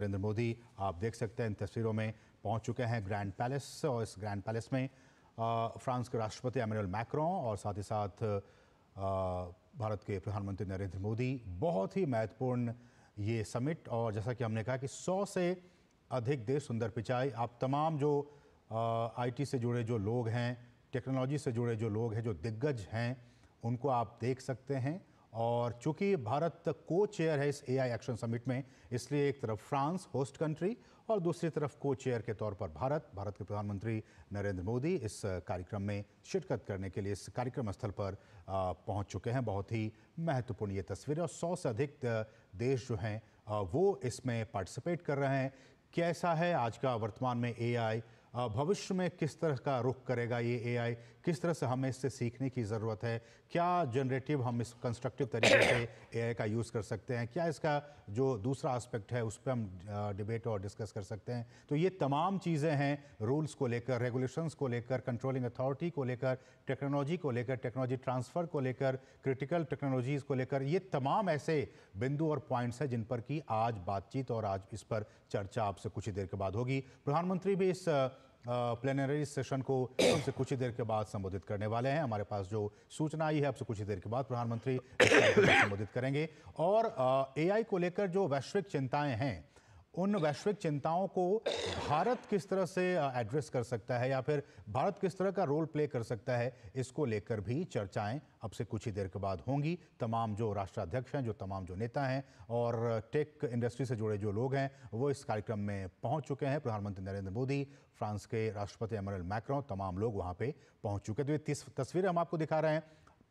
नरेंद्र मोदी आप देख सकते हैं इन तस्वीरों में पहुंच चुके हैं ग्रैंड पैलेस, और इस ग्रैंड पैलेस में फ्रांस के राष्ट्रपति एमेनुअल मैक्रों और साथ ही साथ भारत के प्रधानमंत्री नरेंद्र मोदी। बहुत ही महत्वपूर्ण ये समिट, और जैसा कि हमने कहा कि 100 से अधिक देश, सुंदर पिचाई, आप तमाम जो आईटी से जुड़े जो लोग हैं, टेक्नोलॉजी से जुड़े जो लोग हैं, जो दिग्गज हैं, उनको आप देख सकते हैं। और चूंकि भारत को चेयर है इस एआई एक्शन समिट में, इसलिए एक तरफ फ्रांस होस्ट कंट्री और दूसरी तरफ को चेयर के तौर पर भारत के प्रधानमंत्री नरेंद्र मोदी इस कार्यक्रम में शिरकत करने के लिए इस कार्यक्रम स्थल पर पहुंच चुके हैं। बहुत ही महत्वपूर्ण ये तस्वीरें, और 100 से अधिक देश जो हैं वो इसमें पार्टिसिपेट कर रहे हैं। कैसा है आज का वर्तमान में एआई, भविष्य में किस तरह का रुख करेगा ये एआई, किस तरह से हमें इससे सीखने की ज़रूरत है, क्या जनरेटिव हम इस कंस्ट्रक्टिव तरीके से एआई का यूज़ कर सकते हैं, क्या इसका जो दूसरा एस्पेक्ट है उस पर हम डिबेट और डिस्कस कर सकते हैं। तो ये तमाम चीज़ें हैं, रूल्स को लेकर, रेगुलेशंस को लेकर, कंट्रोलिंग अथॉरिटी को लेकर, टेक्नोलॉजी को लेकर, टेक्नोलॉजी ट्रांसफ़र को लेकर, क्रिटिकल टेक्नोलॉजीज़ को लेकर, ये तमाम ऐसे बिंदु और पॉइंट्स हैं जिन पर कि आज बातचीत और आज इस पर चर्चा आपसे कुछ ही देर के बाद होगी। प्रधानमंत्री भी इस प्लेनरी सेशन को हमसे कुछ ही देर के बाद संबोधित करने वाले हैं। हमारे पास जो सूचना आई है, आपसे कुछ ही देर के बाद प्रधानमंत्री संबोधित करेंगे। और एआई को लेकर जो वैश्विक चिंताएं हैं, उन वैश्विक चिंताओं को भारत किस तरह से एड्रेस कर सकता है, या फिर भारत किस तरह का रोल प्ले कर सकता है, इसको लेकर भी चर्चाएं अब से कुछ ही देर के बाद होंगी। तमाम जो राष्ट्राध्यक्ष हैं, जो तमाम जो नेता हैं और टेक इंडस्ट्री से जुड़े जो लोग हैं, वो इस कार्यक्रम में पहुंच चुके हैं। प्रधानमंत्री नरेंद्र मोदी, फ्रांस के राष्ट्रपति एमेनुअल मैक्रों, तमाम लोग वहाँ पे पहुँच चुके। तो ये तस्वीरें हम आपको दिखा रहे हैं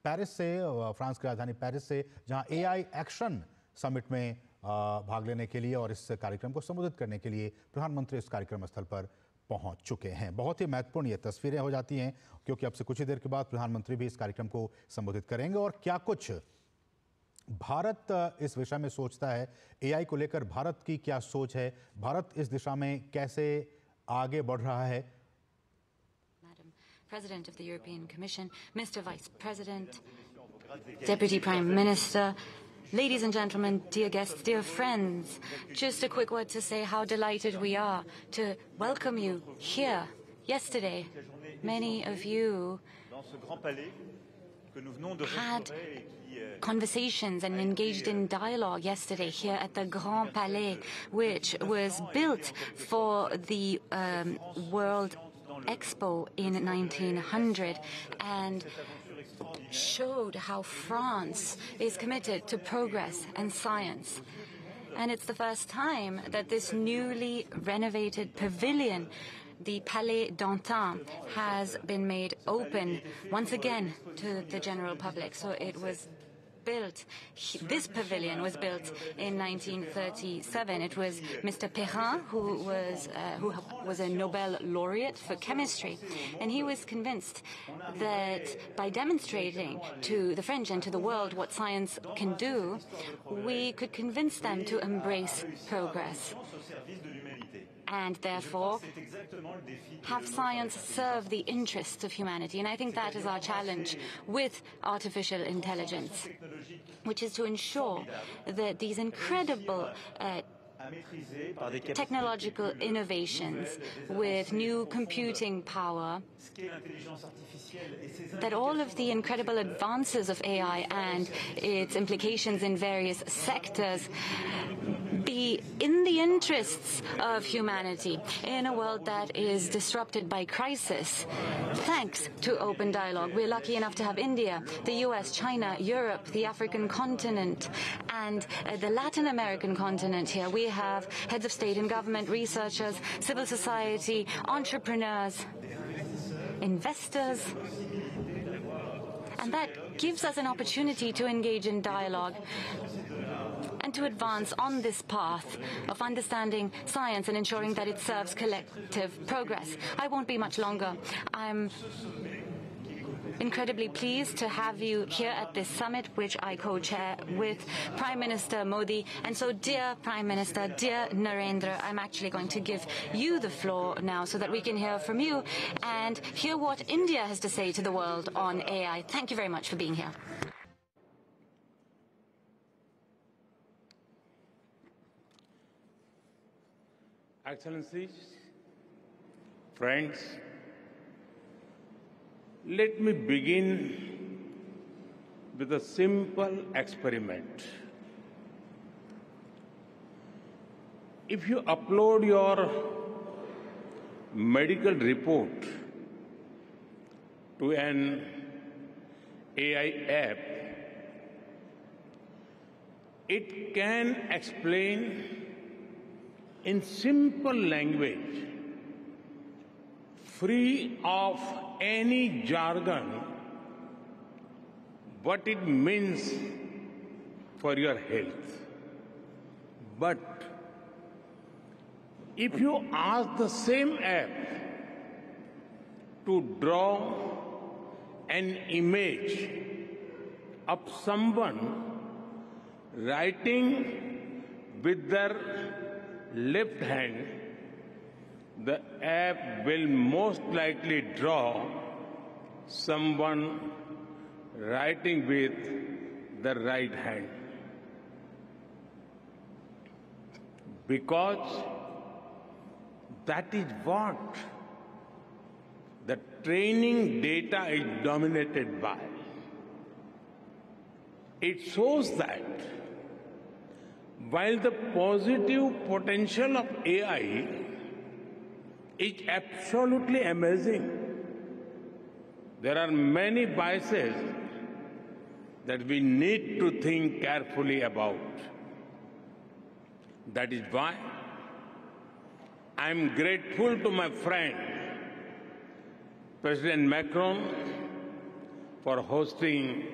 पेरिस से, फ्रांस की राजधानी पेरिस से, जहाँ एआई एक्शन समिट में भाग लेने के लिए और इस कार्यक्रम को संबोधित करने के लिए प्रधानमंत्री इस कार्यक्रम स्थल पर पहुंच चुके हैं। बहुत ही महत्वपूर्ण ये तस्वीरें हो जाती हैं, क्योंकि अब से कुछ ही देर के बाद प्रधानमंत्री भी इस कार्यक्रम को संबोधित करेंगे। और क्या कुछ भारत इस विषय में सोचता है, एआई को लेकर भारत की क्या सोच है, भारत इस दिशा में कैसे आगे बढ़ रहा है। President of the European Commission, Mr. Vice President, Deputy Prime Minister, ladies and gentlemen, dear guests, dear friends, just a quick word to say how delighted we are to welcome you here. Yesterday, many of you had conversations and engaged in dialogue yesterday here at the Grand Palais, which was built for the World Expo in 1900 and showed how France is committed to progress and science. And it's the first time that this newly renovated pavilion, the Palais d'Antin, has been made open once again to the general public. So it was built, this pavilion was built in 1937. It was Mr. Perrin, who was a Nobel laureate for chemistry, and he was convinced that by demonstrating to the French and to the world what science can do, we could convince them to embrace progress and therefore have science serve the interests of humanity. And I think that is our challenge with artificial intelligence, which is to ensure that these incredible technological innovations with new computing power, that all of the incredible advances of AI and its implications in various sectors be in the interests of humanity in a world that is disrupted by crisis. Thanks to open dialogue, we're lucky enough to have India, the US, China, Europe, the African continent, and the Latin American continent here. We have heads of state and government, researchers, civil society, entrepreneurs, investors, and that gives us an opportunity to engage in dialogue and to advance on this path of understanding science and ensuring that it serves collective progress. I won't be much longer. I'm incredibly pleased to have you here at this summit, which I co-chair with Prime Minister Modi. And so, dear Prime Minister, dear Narendra, I'm actually going to give you the floor now so that we can hear from you and hear what India has to say to the world on AI. Thank you very much for being here. Excellencies, friends, let me begin with a simple experiment. If you upload your medical report to an AI app, it can explain in simple language, free of any jargon, what it means for your health. But if you ask the same app to draw an image of someone writing with their left hand, the app will most likely draw someone writing with the right hand. Because that is what the training data is dominated by. It shows that while the positive potential of AI is absolutely amazing, there are many biases that we need to think carefully about. That is why I am grateful to my friend, President Macron, for hosting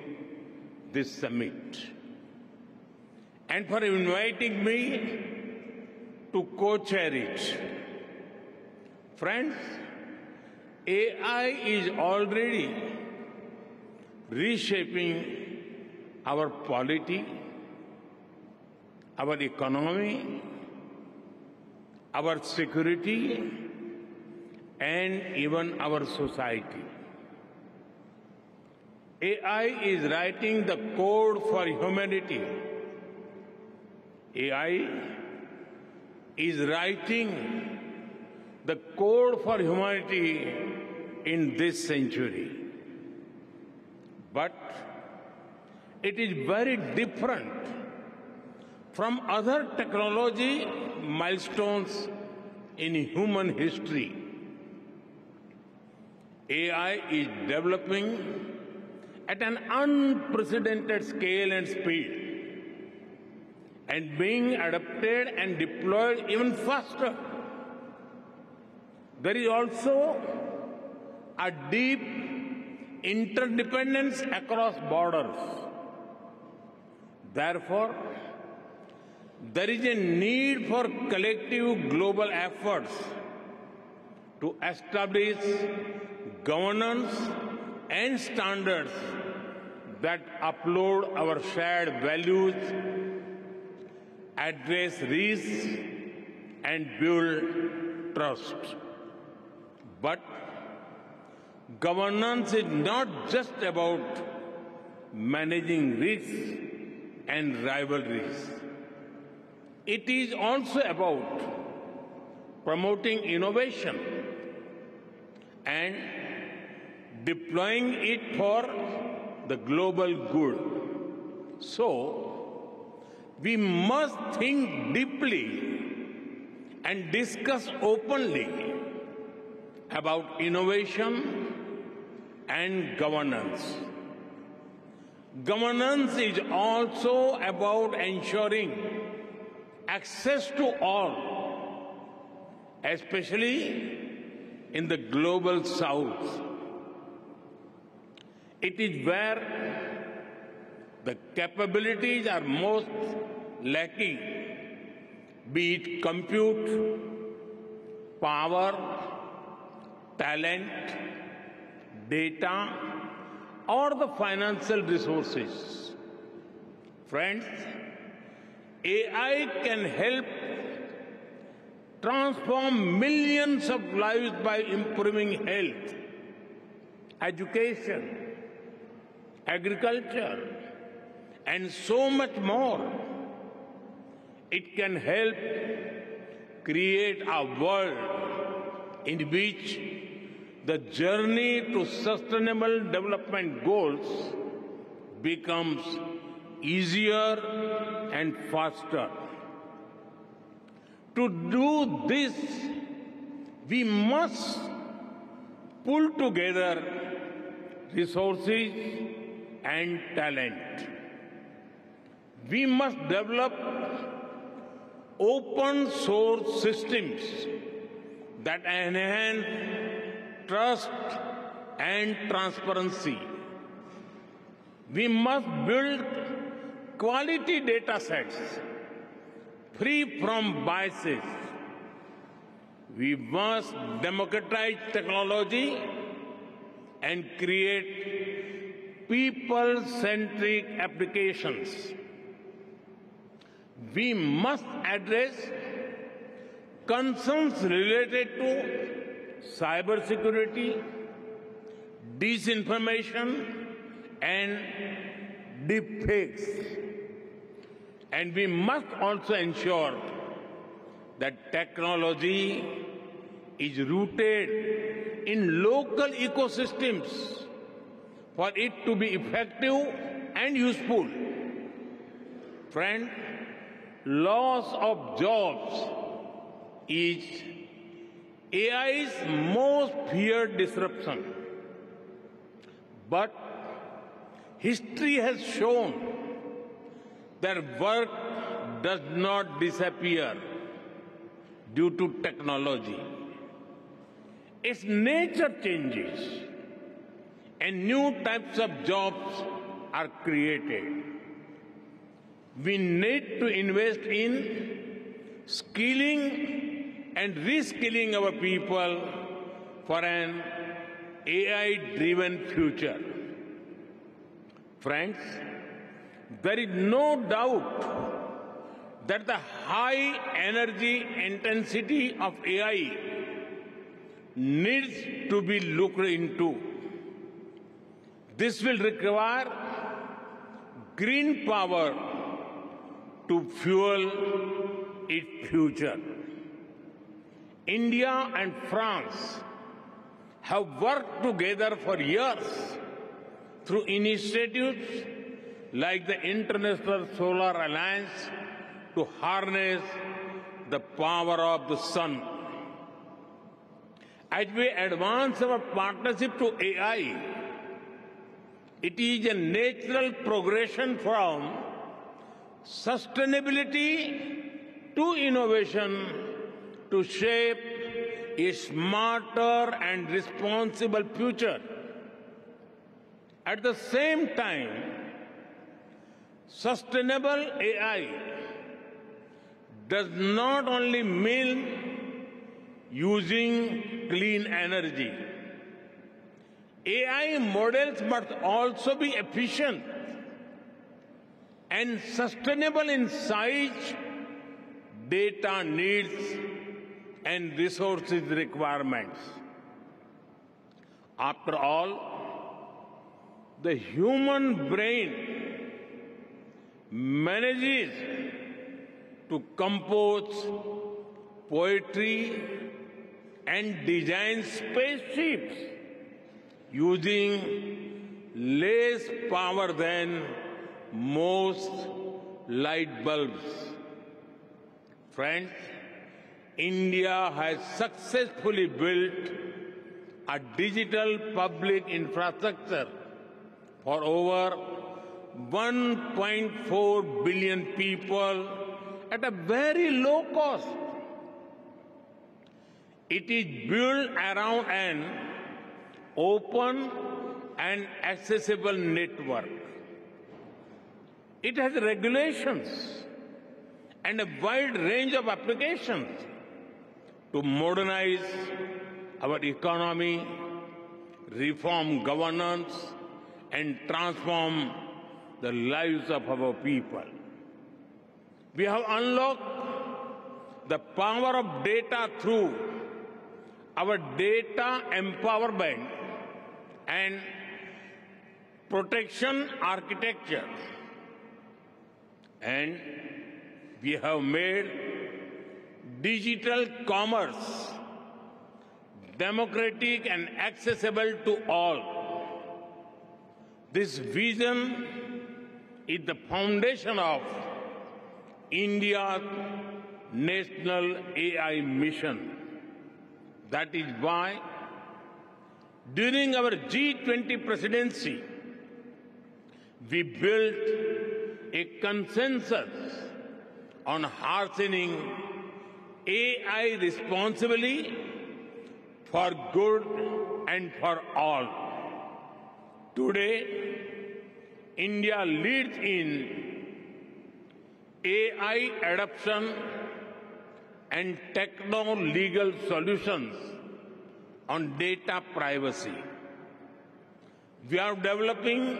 this summit and for inviting me to co-chair it. Friends, AI is already reshaping our polity, our economy, our security, and even our society. AI is writing the code for humanity. AI is writing the code for humanity in this century. But it is very different from other technology milestones in human history. AI is developing at an unprecedented scale and speed, and being adapted and deployed even faster. There is also a deep interdependence across borders. Therefore, there is a need for collective global efforts to establish governance and standards that uphold our shared values, address risks, and build trust. But governance is not just about managing risks and rivalries. It is also about promoting innovation and deploying it for the global good. So, we must think deeply and discuss openly about innovation and governance. Governance is also about ensuring access to all, especially in the global south. It is where the capabilities are most lacking, be it compute, power, talent, data, or the financial resources. Friends, AI can help transform millions of lives by improving health, education, agriculture, and so much more. It can help create a world in which the journey to sustainable development goals becomes easier and faster. To do this, we must pull together resources and talent. We must develop open source systems that enhance trust and transparency. We must build quality data sets free from biases. We must democratize technology and create people-centric applications. We must address concerns related to cybersecurity, disinformation, and deepfakes. And we must also ensure that technology is rooted in local ecosystems for it to be effective and useful. Friend, loss of jobs is AI's most feared disruption. But history has shown that work does not disappear due to technology. Its nature changes and new types of jobs are created. We need to invest in skilling and reskilling our people for an AI-driven future. Friends, there is no doubt that the high energy intensity of AI needs to be looked into. This will require green power to fuel its future. India and France have worked together for years through initiatives like the International Solar Alliance to harness the power of the sun. As we advance our partnership to AI, it is a natural progression from sustainability to innovation to shape a smarter and responsible future. At the same time, sustainable AI does not only mean using clean energy. AI models must also be efficient and sustainable in size, data needs, and resources requirements. After all, the human brain manages to compose poetry and design spaceships using less power than most light bulbs. Friends, India has successfully built a digital public infrastructure for over 1.4 billion people at a very low cost. It is built around an open and accessible network. It has regulations and a wide range of applications to modernize our economy, reform governance, and transform the lives of our people. We have unlocked the power of data through our data empowerment and protection architecture. And we have made digital commerce, democratic and accessible to all. This vision is the foundation of India's national AI mission. That is why, during our G20 presidency, we built a consensus on harnessing AI responsibly for good and for all. Today, India leads in AI adoption and techno-legal solutions on data privacy. We are developing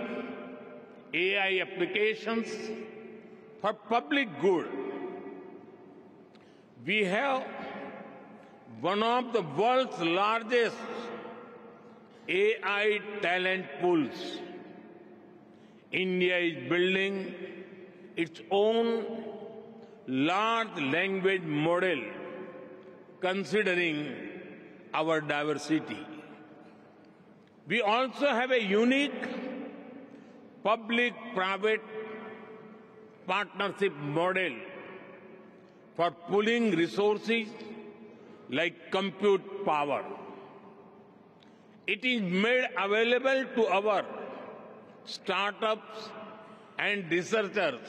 AI applications for public good. We have one of the world's largest AI talent pools. India is building its own large language model considering our diversity. We also have a unique public-private partnership model for pooling resources like compute power. It is made available to our startups and researchers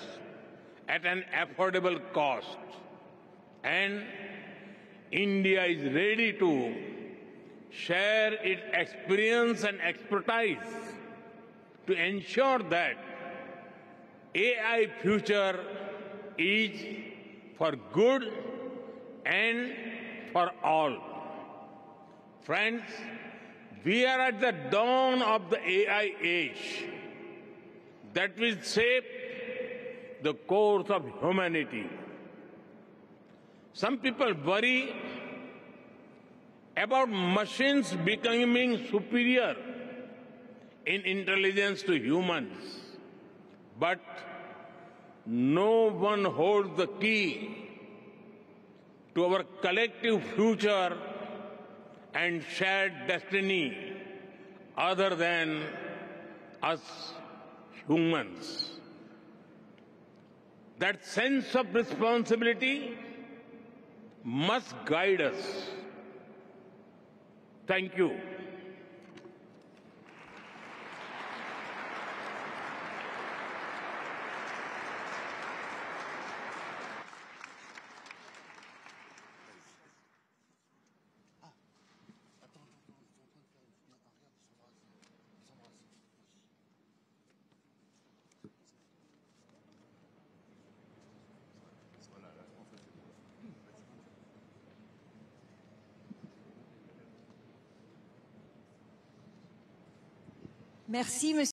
at an affordable cost. And India is ready to share its experience and expertise to ensure that AI future is for good and for all. Friends, we are at the dawn of the AI age that will shape the course of humanity. Some people worry about machines becoming superior in intelligence to humans, but no one holds the key to our collective future and shared destiny other than us humans. That sense of responsibility must guide us. Thank you. Merci, Monsieur.